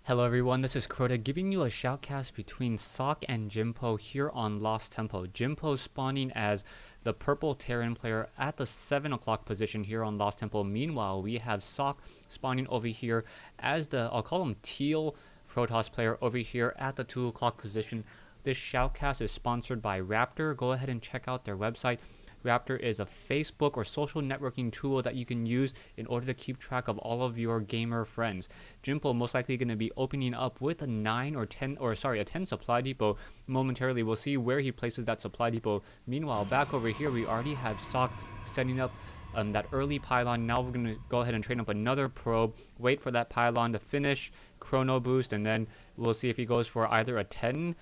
Hello everyone, this is Crota giving you a shoutcast between Socke and Jimpo here on Lost Tempo. Jimpo spawning as the purple Terran player at the 7 o'clock position here on Lost Tempo. Meanwhile, we have Socke spawning over here as the, I'll call him teal Protoss player over here at the 2 o'clock position. This shoutcast is sponsored by Raptor. Go ahead and check out their website. Raptor is a Facebook or social networking tool that you can use in order to keep track of all of your gamer friends. Jimpo most likely going to be opening up with a 10 supply depot momentarily. We'll see where he places that supply depot. Meanwhile, back over here, we already have Socke setting up that early pylon. Now we're going to go ahead and train up another probe, wait for that pylon to finish, chrono boost, and then we'll see if he goes for either a 10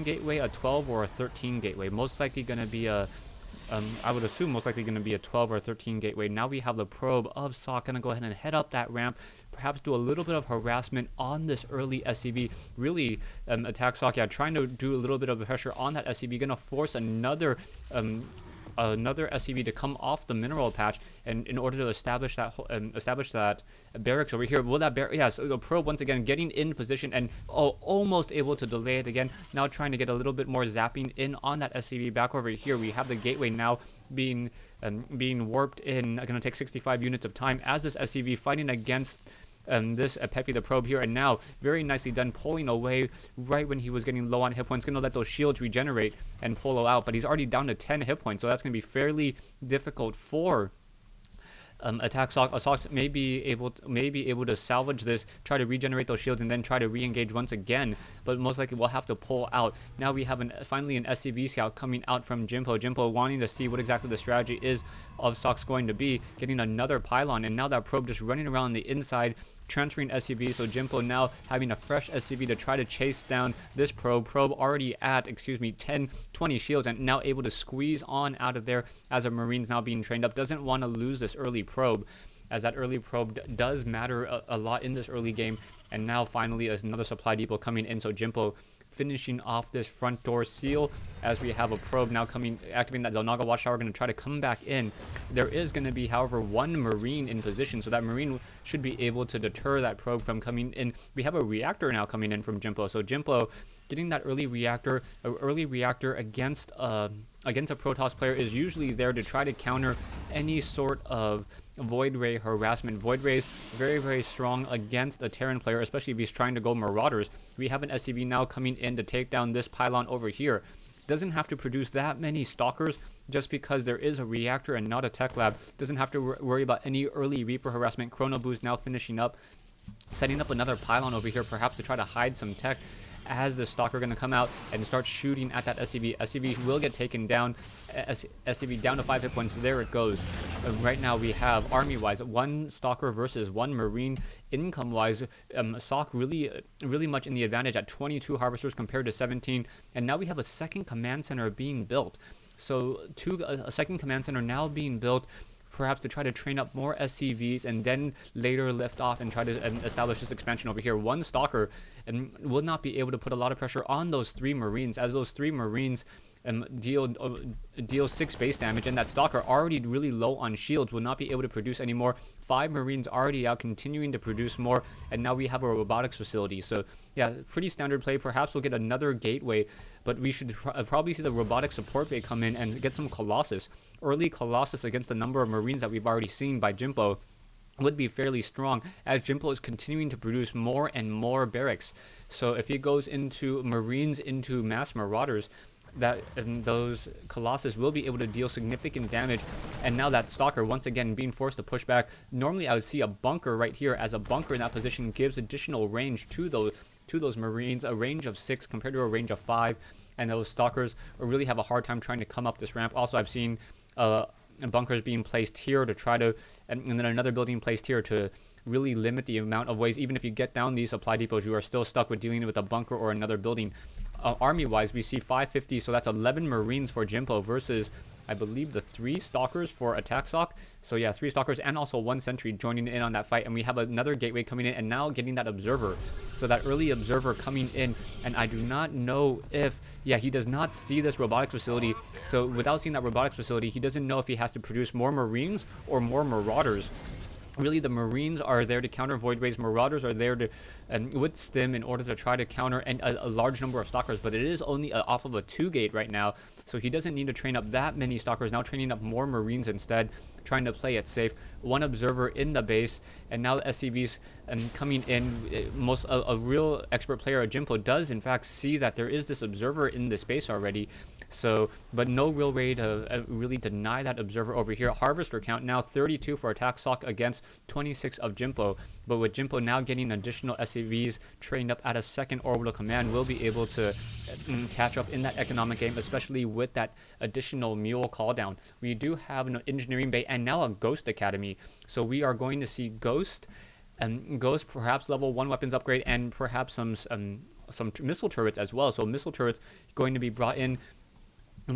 gateway, a 12, or a 13 gateway. Most likely going to be a I would assume most likely going to be a 12 or 13 gateway. Now we have the probe of Socke. Going to go ahead and head up that ramp, perhaps do a little bit of harassment on this early SCV. Really attack Socke. Yeah, trying to do a little bit of pressure on that SCV. Going to force another SCV to come off the mineral patch, and in order to establish that barracks over here. Will that yeah, so the probe once again getting in position and almost able to delay it again. Now trying to get a little bit more zapping in on that SCV. Back over here, we have the gateway now being warped in. Going to take 65 units of time as this SCV fighting against this Pepe the probe here, and now very nicely done pulling away right when he was getting low on hit points. Going to let those shields regenerate and pull out, but he's already down to 10 hit points, so that's going to be fairly difficult for attack Socke. Socke may be able to salvage this, try to regenerate those shields, and then try to re-engage once again, but most likely we'll have to pull out. Now we have finally an SCV scout coming out from Jimpo. Jimpo wanting to see what exactly the strategy is of Socke's going to be, getting another pylon, and now that probe just running around the inside, transferring SCV. So Jimpo now having a fresh SCV to try to chase down this probe already at 20 shields, and now able to squeeze on out of there as a Marine's now being trained up. Doesn't want to lose this early probe, as that early probe does matter a lot in this early game. And now finally is another supply depot coming in, so Jimpo finishing off this front door seal as we have a probe now activating that Zelnaga watchtower. Going to try to come back in. There is going to be, however, one Marine in position, so that Marine should be able to deter that probe from coming in. We have a reactor now coming in from Jimpo, so Jimpo getting that early reactor against a Protoss player is usually there to try to counter any sort of Void Ray harassment. Void Ray is very, very strong against a Terran player, especially if he's trying to go Marauders. We have an SCV now coming in to take down this pylon over here. Doesn't have to produce that many Stalkers just because there is a reactor and not a tech lab. Doesn't have to worry about any early Reaper harassment. Chrono Boost now finishing up, setting up another pylon over here, perhaps to try to hide some tech, as the Stalker going to come out and start shooting at that SCV. SCV will get taken down. SCV down to 5 hit points. There it goes. Right now we have army-wise one Stalker versus one Marine. Income-wise, Socke really much in the advantage at 22 Harvesters compared to 17. And now we have a second command center being built. So a second command center now being built, perhaps to try to train up more SCVs and then later lift off and try to establish this expansion over here. One Stalker will not be able to put a lot of pressure on those 3 Marines, as those 3 Marines deal 6 base damage, and that Stalker already really low on shields will not be able to produce anymore. 5 Marines already out, continuing to produce more, and now we have a robotics facility. So yeah, pretty standard play. Perhaps we'll get another gateway, but we should probably see the robotic support bay come in and get some Colossus. Early Colossus against the number of Marines that we've already seen by Jimpo would be fairly strong, as Jimpo is continuing to produce more and more barracks. So if he goes into Marines into mass Marauders, that those Colossus will be able to deal significant damage. And now that Stalker once again being forced to push back. Normally I would see a bunker right here, as a bunker in that position gives additional range to those Marines, a range of 6 compared to a range of 5, and those Stalkers really have a hard time trying to come up this ramp. Also, I've seen bunkers being placed here to try to, and then another building placed here to really limit the amount of ways. Even if you get down these supply depots, you are still stuck with dealing with a bunker or another building. Army-wise, we see 550, so that's 11 Marines for Jimpo versus, I believe, the 3 Stalkers for attack Socke. So yeah, 3 Stalkers and also 1 Sentry joining in on that fight, and we have another gateway coming in, and now getting that Observer. So that early Observer coming in, and I do not know if, yeah, he does not see this robotics facility. So without seeing that robotics facility, he doesn't know if he has to produce more Marines or more Marauders. Really, the Marines are there to counter Void Waves. Marauders are there to, with Stim, in order to try to counter a large number of Stalkers. But it is only off of a 2-gate right now, so he doesn't need to train up that many Stalkers. Now training up more Marines instead, trying to play it safe. One Observer in the base, and now SCVs coming in. A real expert player, Jimpo, does in fact see that there is this Observer in this base already. So, but no real way to really deny that Observer over here. Harvester count now 32 for attack Socke against 26 of Jimpo. But with Jimpo now getting additional SCVs trained up at a second orbital command, will be able to catch up in that economic game, especially with that additional mule call down. We do have an engineering bay and now a Ghost Academy. So we are going to see Ghost, Ghost perhaps level 1 weapons upgrade, and perhaps some missile turrets as well. So missile turrets going to be brought in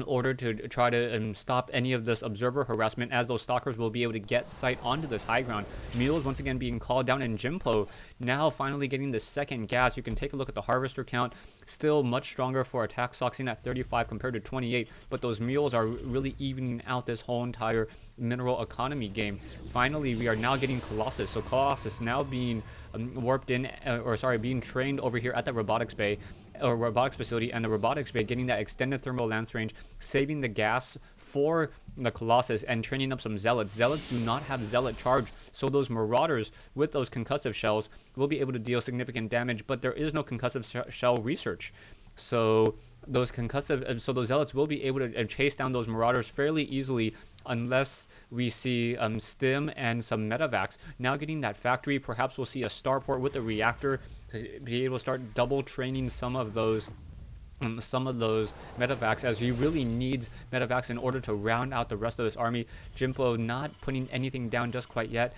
order to try to stop any of this Observer harassment, as those Stalkers will be able to get sight onto this high ground. Mules once again being called down, and Jimpo now finally getting the second gas. You can take a look at the Harvester count, still much stronger for attack Socke, at 35 compared to 28, but those mules are really evening out this whole entire mineral economy game. Finally, we are now getting Colossus. So Colossus now being warped in, being trained over here at the robotics bay, or robotics facility, and the robotics bay getting that extended thermal lance range, saving the gas for the Colossus, and training up some Zealots. Zealots do not have Zealot charge, so those Marauders with those concussive shells will be able to deal significant damage, but there is no concussive shell research. So those Zealots will be able to chase down those Marauders fairly easily, unless we see Stim and some Metavacs. Now getting that factory, perhaps we'll see a starport with a reactor to be able to start double training some of those Metavacs, as he really needs Metavacs in order to round out the rest of this army. Jimpo not putting anything down just quite yet.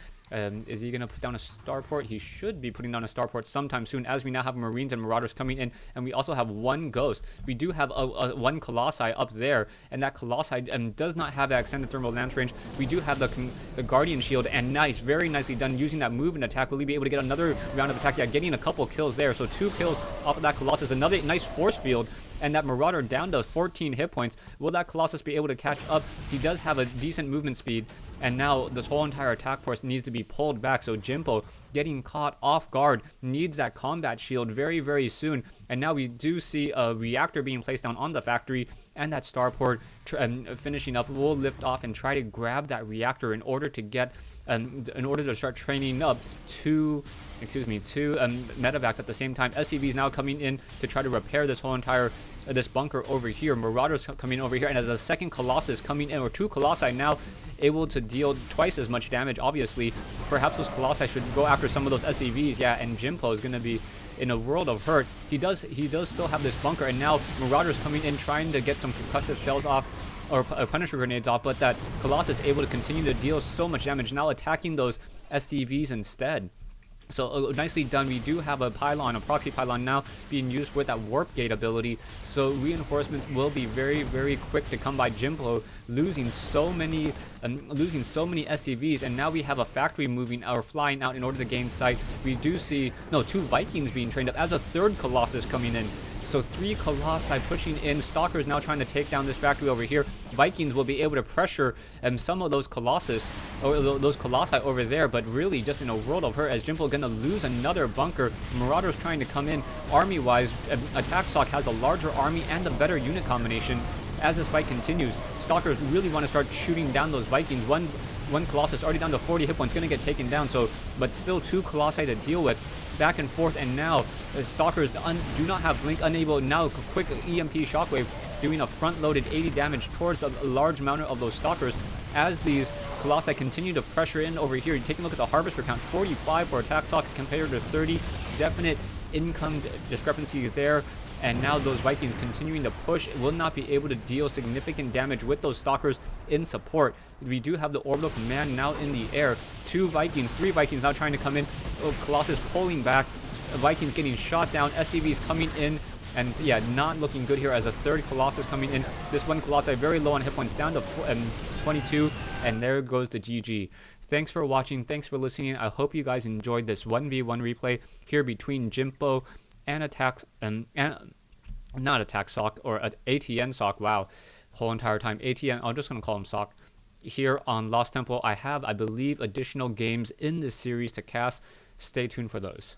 Is he going to put down a starport? He should be putting down a starport sometime soon, as we now have Marines and Marauders coming in, and we also have one Ghost. We do have one Colossi up there, and that Colossi does not have that extended thermal lance range. We do have the Guardian Shield, and nice, very nicely done using that move and attack. Will he be able to get another round of attack? Yeah, getting a couple kills there, so 2 kills off of that Colossus. Another nice force field, and that Marauder down to 14 hit points. Will that Colossus be able to catch up? He does have a decent movement speed, and now this whole entire attack force needs to be pulled back. So Jimpo, getting caught off guard, needs that combat shield very, very soon. And now we do see a reactor being placed down on the factory, and that starport finishing up. We'll lift off and try to grab that reactor in order to get in order to start training up two Metavacs at the same time. SCVs now coming in to try to repair this whole entire this bunker over here. Marauders coming over here, and as a second Colossus coming in, or 2 Colossi now able to deal twice as much damage. Obviously, perhaps those Colossi should go after some of those SCVs. Yeah, and Jimpo is going to be in a world of hurt. He does still have this bunker, and now Marauders coming in trying to get some concussive shells off, or Punisher grenades off, but that Colossus able to continue to deal so much damage, now attacking those SCVs instead. So nicely done. We do have a pylon, a proxy pylon now being used with that warp gate ability, so reinforcements will be very, very quick to come by. Jimpo losing so many SCVs, and now we have a factory moving or flying out in order to gain sight. We do see 2 Vikings being trained up, as a 3rd Colossus coming in. So 3 Colossi pushing in. Stalkers now trying to take down this factory over here. Vikings will be able to pressure some of those Colossus, or those Colossi over there, but really just in a world of hurt, as Jimpo gonna lose another bunker. Marauders trying to come in. Army-wise, Attack Socke has a larger army and a better unit combination. As this fight continues, Stalkers really want to start shooting down those Vikings. One Colossus already down to 40 hit points, gonna get taken down, so but still 2 Colossi to deal with. Back and forth, and now Stalkers do not have blink, unable. Now quick EMP shockwave doing a front-loaded 80 damage towards a large amount of those Stalkers, as these Colossi continue to pressure in over here. Take a look at the Harvester count, 45 for Attack Socke compared to 30. Definite income discrepancy there. And now those Vikings continuing to push will not be able to deal significant damage with those Stalkers in support. We do have the orbital command now in the air. 2 Vikings, 3 Vikings now trying to come in. Colossus pulling back. Vikings getting shot down. SCVs coming in. And yeah, not looking good here, as a 3rd Colossus coming in. This one Colossi very low on hit points, down to 22. And there goes the GG. Thanks for watching. Thanks for listening. I hope you guys enjoyed this 1v1 replay here between Jimpo and not Attack Socke, or ATN Socke. Wow, whole entire time ATN. I'm just gonna call him Socke. here on Lost Temple. I have, I believe, additional games in this series to cast. Stay tuned for those.